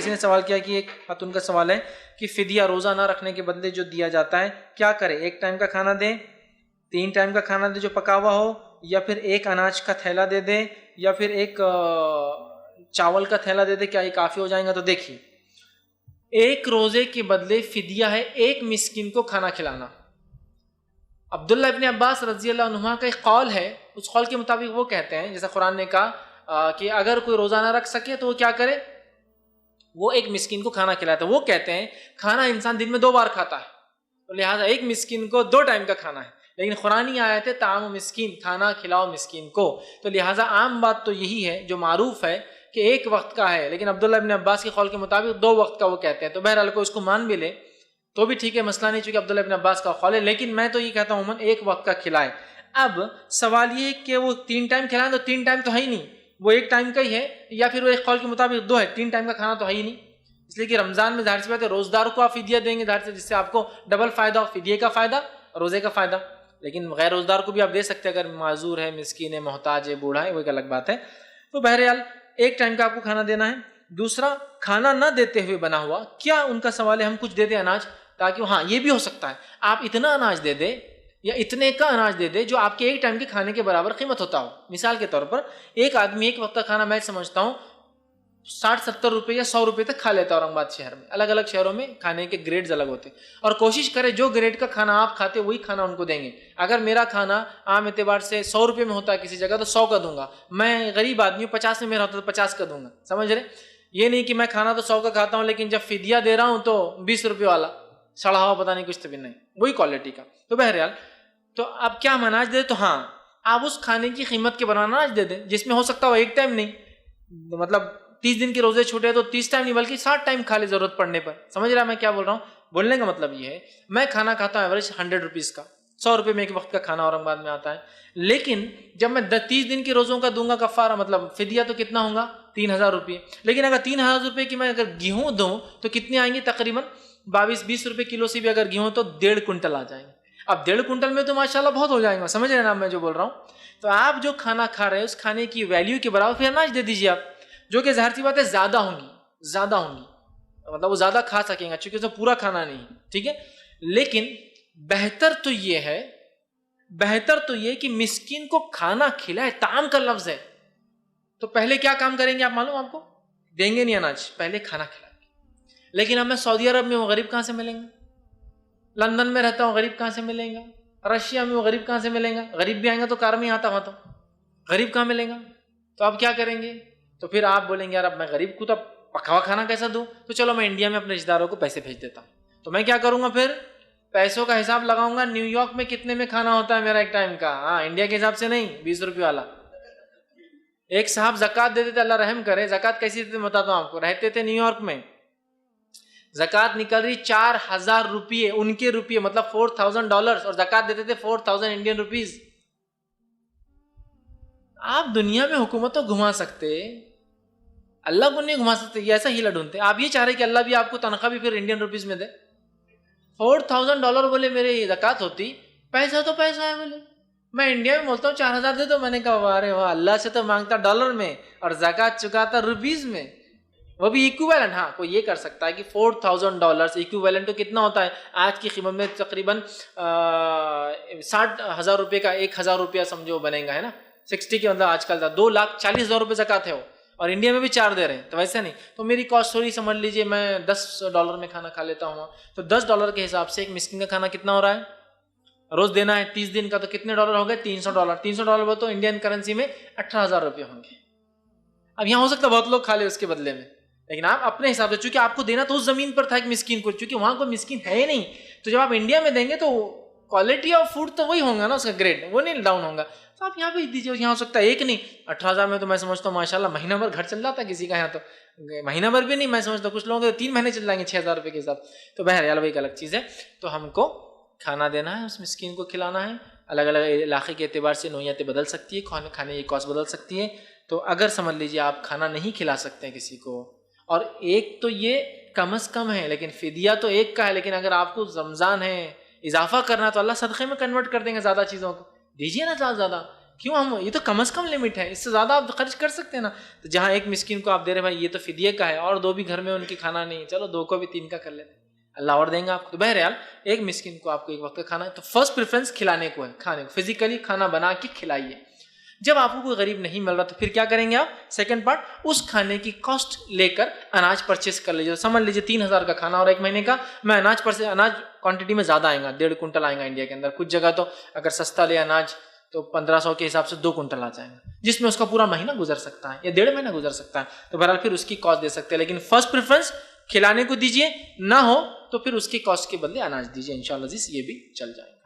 किसी ने सवाल किया कि एक खातून का सवाल है कि फिदिया रोज़ा ना रखने के बदले जो दिया जाता है क्या करे, एक टाइम का खाना दें, 3 टाइम का खाना दे जो पका हुआ हो, या फिर एक अनाज का थैला दे दे, या फिर एक चावल का थैला दे दे, क्या ये काफ़ी हो जाएगा? तो देखिए, एक रोज़े के बदले फिदिया है एक मिस्किन को खाना खिलाना। अब्दुल्ला इब्न अब्बास रज़ी अल्लाह अन्हुमा का एक कौल है, उस कौल के मुताबिक वो कहते हैं, जैसा कुरान ने कहा कि अगर कोई रोज़ा ना रख सके तो वो क्या करे, वो एक मिस्किन को खाना खिलाता है। वो कहते हैं खाना इंसान दिन में 2 बार खाता है, तो लिहाजा एक मिस्किन को 2 टाइम का खाना है। लेकिन कुरानी आयत है ताम मिस्किन, खाना खिलाओ मिस्किन को, तो लिहाजा आम बात तो यही है जो मारूफ है कि एक वक्त का है, लेकिन अब्दुल्ला इब्न अब्बास के कौल के मुताबिक 2 वक्त का वो कहते हैं। तो बहरहाल को इसको मान भी ले तो भी ठीक है, मसला नहीं, चूंकि अब्दुल्ला इब्न अब्बास का कौल है। लेकिन मैं तो ये कहता हूँ एक वक्त का खिलाए। अब सवाल ये कि वो 3 टाइम खिलाएं, तो 3 टाइम तो है ही नहीं, वो एक टाइम का ही है, या फिर वो एक कौल के मुताबिक 2 है, 3 टाइम का खाना तो है ही नहीं। इसलिए कि रमजान में जाहिर सी बात है रोजदार को आप फिदिया देंगे, जाहिर से जिससे आपको डबल फायदा हो, फिदिये का फायदा, रोजे का फायदा। लेकिन गैर रोजदार को भी आप दे सकते हैं, अगर माजूर है, मिस्कीन है, मोहताज है, बूढ़ा है, वो एक अलग बात है। तो बहरहाल एक टाइम का आपको खाना देना है। दूसरा, खाना ना देते हुए बना हुआ, क्या उनका सवाल है हम कुछ दे दें अनाज, ताकि हाँ ये भी हो सकता है आप इतना अनाज दे दे या इतने का अनाज दे दे जो आपके एक टाइम के खाने के बराबर कीमत होता हो। मिसाल के तौर पर एक आदमी एक वक्त का खाना मैं समझता हूँ 60-70 रुपये या 100 रुपये तक खा लेता है औरंगाबाद शहर में। अलग अलग शहरों में खाने के ग्रेड्स अलग होते हैं, और कोशिश करें जो ग्रेड का खाना आप खाते वही खाना उनको देंगे। अगर मेरा खाना आम एतबार से 100 रुपये में होता है किसी जगह, तो 100 का दूंगा। मैं गरीब आदमी हूँ, 50 में मेरा होता तो 50 का दूंगा, समझ रहे? ये नहीं कि मैं खाना तो 100 का खाता हूँ, लेकिन जब फिदिया दे रहा हूँ तो 20 रुपये वाला सड़ा हुआ पता नहीं कुछ तो भी नहीं, वही क्वालिटी का। तो बहरहाल तो अब क्या हम अनाज दे, तो हाँ आप उस खाने की कीमत के बराबर अनाज दे दें, जिसमें हो सकता हो एक टाइम नहीं, मतलब 30 दिन के रोजे छूटे तो 30 टाइम नहीं बल्कि 60 टाइम खा ले जरूरत पड़ने पर। समझ रहा मैं क्या बोल रहा हूँ? बोलने का मतलब ये है, मैं खाना खाता हूँ एवरेज 100 रुपीज़ का, 100 रुपये में एक वक्त का खाना औरंगाबाद में आता है। लेकिन जब मैं 30 दिन के रोजों का दूंगा कफारा, मतलब फिदिया, तो कितना होगा? 3000 रुपये। लेकिन अगर 3000 रुपये की मैं अगर गेहूँ दूँ तो कितने आएंगे? तकरीबन 22-20 रुपये किलो से भी अगर गेहूँ तो 1.5 कुंटल आ जाएंगे। अब 1.5 कुंटल में तो माशाल्लाह बहुत हो जाएगा। समझ रहे हैं ना मैं जो बोल रहा हूँ? तो आप जो खाना खा रहे हैं उस खाने की वैल्यू के बराबर फिर अनाज दे दीजिए आप, जो कि जाहिर सी बात है ज्यादा होंगी, मतलब वो ज्यादा खा सकेंगे, क्योंकि उसमें पूरा खाना नहीं, ठीक है। लेकिन बेहतर तो ये कि मिस्किन को खाना खिलाए, ताम का लफ्ज है। तो पहले क्या काम करेंगे आप मालूम आपको? देंगे नहीं अनाज, पहले खाना खिलाएंगे। लेकिन अब मैं सऊदी अरब में, वो गरीब कहां से मिलेंगे? लंदन में रहता हूँ, गरीब कहां से मिलेगा? रशिया में, वो गरीब कहां से मिलेगा? गरीब भी आएंगे तो कार में आता हुआ, तो गरीब कहां मिलेगा? तो आप क्या करेंगे? तो फिर आप बोलेंगे यार अब मैं गरीब को तो पका हुआ खाना कैसा दूं, तो चलो मैं इंडिया में अपने रिश्तेदारों को पैसे भेज देता हूं। तो मैं क्या करूंगा? फिर पैसों का हिसाब लगाऊंगा, न्यूयॉर्क में कितने में खाना होता है मेरा एक टाइम का, हाँ इंडिया के हिसाब से नहीं, 20 रुपये वाला। एक साहब जक़ात देते थे, अल्लाह रहम करे, जक़ात कैसी देते बताता हूं आपको। रहते थे न्यूयॉर्क में, जक़ात निकल रही 4000 रुपये, उनके रुपये, मतलब $4000, और जक़ात देते थे 4000 इंडियन रुपीज। आप दुनिया में हुकूमत तो घुमा सकते, अल्लाह को नहीं घुमा सकते, ये ऐसा हीला ढूंढते। आप ये चाह रहे कि अल्लाह भी आपको तनख्वाह भी फिर इंडियन रुपीज में दे? $4000 बोले मेरे ज़कात होती, पैसा तो पैसा है बोले, मैं इंडिया में बोलता हूँ 4000 दे दो। मैंने कहा अरे वाह, अल्लाह से तो मांगता डॉलर में और ज़कात चुकाता रुपीज में, वो भी इक्विवेलेंट। हाँ कोई ये कर सकता है कि $4000 इक्विवेलेंट तो कितना होता है आज की कीमत में? तकरीबन 60,000 रुपये का 1000 रुपया समझो बनेगा, है ना? 60 के मतलब आजकल था 2,40,000 रुपये ज़कात है वो, और इंडिया में भी 4 दे रहे हैं। तो वैसे नहीं, तो मेरी कॉस्ट थोड़ी समझ लीजिए, मैं $10 में खाना खा लेता हूँ, तो $10 के हिसाब से एक मिस्किन का खाना कितना हो रहा है? रोज देना है 30 दिन का, तो कितने डॉलर हो गए? $300। $300 तो इंडियन करेंसी में 18,000 रुपये होंगे। अब यहाँ हो सकता है बहुत लोग खा ले उसके बदले में, लेकिन आप अपने हिसाब से, चूंकि आपको देना तो उस जमीन पर था एक मिस्किन को, चूंकि वहां कोई मिस्किन है ही नहीं, तो जब आप इंडिया में देंगे तो क्वालिटी ऑफ फूड तो वही होगा ना, उसका ग्रेड वो नहीं डाउन होगा। तो आप यहाँ पे दीजिए, यहाँ हो सकता है एक नहीं 18,000 में, तो मैं समझता हूँ माशाल्लाह महीना भर घर चल जाता है किसी का, यहाँ तो महीना भर भी नहीं, मैं समझता हूँ कुछ लोगों के 3 महीने चल जाएंगे 6,000 रुपये के हिसाब। तो बहरहाल वही एक अलग चीज़ है। तो हमको खाना देना है, उस मिस्किन को खिलाना है। अलग अलग इलाके के एतबार से नोयतें बदल सकती है, खाने की कॉस्ट बदल सकती है। तो अगर समझ लीजिए आप खाना नहीं खिला सकते हैं किसी को, और एक तो ये कम से कम है, लेकिन फिदिया तो एक का है, लेकिन अगर आपको रमज़ान है इजाफा करना तो अल्लाह सदक़े में कन्वर्ट कर देंगे, ज़्यादा चीज़ों को दीजिए ना, ज़्यादा। क्यों, हम ये तो कम से कम लिमिट है, इससे ज़्यादा आप खर्च कर सकते हैं ना। तो जहाँ एक मिस्किन को आप दे रहे भाई ये तो फिदिये का है और 2 भी घर में उनकी खाना नहीं है, चलो 2 को भी 3 का कर लेते, अल्लाह और देंगे आपको। तो बहरहाल एक मिस्किन को आपको एक वक्त का खाना है, तो फर्स्ट प्रेफरेंस खिलाने को है, खाने को, फिजिकली खाना बना के खिलाइए। जब आपको कोई गरीब नहीं मिल रहा तो फिर क्या करेंगे आप, सेकंड पार्ट, उस खाने की कॉस्ट लेकर अनाज परचेस कर लीजिए। समझ लीजिए 3000 का खाना और 1 महीने का, मैं अनाज क्वांटिटी में ज़्यादा आएगा, 1.5 कुंटल आएगा इंडिया के अंदर, कुछ जगह तो अगर सस्ता ले अनाज तो 1500 के हिसाब से 2 कुंटल आ जाएगा, जिसमें उसका पूरा महीना गुजर सकता है या 1.5 महीना गुजर सकता है। तो बहरहाल फिर उसकी कॉस्ट दे सकते हैं, लेकिन फर्स्ट प्रेफरेंस खिलाने को दीजिए, ना हो तो फिर उसकी कॉस्ट के बदले अनाज दीजिए, इंशाअल्लाह ये भी चल जाएगा।